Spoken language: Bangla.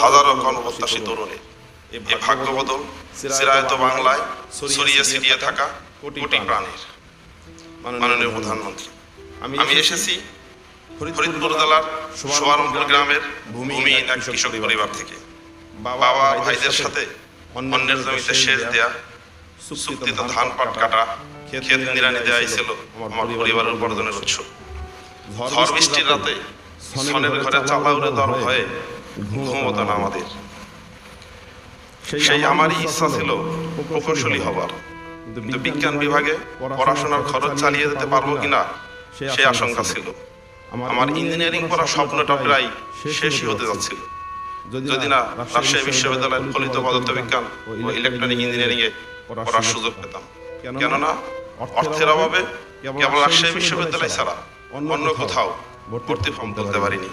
হাজারো কর্মপ্রত্যাশী তরুণী এই ভাগ্য বদল চিরায়ত বাংলায় ছড়িয়ে ছিটিয়ে থাকা কোটি প্রাণীর। মাননীয় প্রধানমন্ত্রী, আমি এসেছি ফরিদপুর জেলার সোয়ারমপুর গ্রামের ভূমিহীন এক কৃষক পরিবার থেকে। বাবা ভাইদের সাথে অন্যের জমিতে সেচ দেয়া, চুক্তিতে ধান পাট কাটা, ক্ষেত নিড়ানি দেওয়াই ছিল আমার পরিবারের উপার্জনের উৎস। ঝড় বৃষ্টির রাতে ছনের ঘরে চালা উড়ে দেওয়ার ভয়ে ঘুমোতো না আমাদের। সেই আমারই ইচ্ছা ছিল প্রকৌশলী হবার, কিন্তু বিজ্ঞান বিভাগে পড়াশোনার খরচ চালিয়ে যেতে পারবো কিনা সে আশঙ্কা ছিল। আমার ইঞ্জিনিয়ারিং পড়ার স্বপ্নটা প্রায় শেষই হতে যাচ্ছিল, যদি না রাজশাহী বিশ্ববিদ্যালয়ের ফলিত পদার্থবিজ্ঞান ও ইলেকট্রনিক ইঞ্জিনিয়ারিং এ পড়ার সুযোগ পেতাম। কেননা অর্থের অভাবে কেবল রাজশাহী বিশ্ববিদ্যালয় ছাড়া অন্য কোথাও ভর্তি ফর্ম তুলতে পারিনি।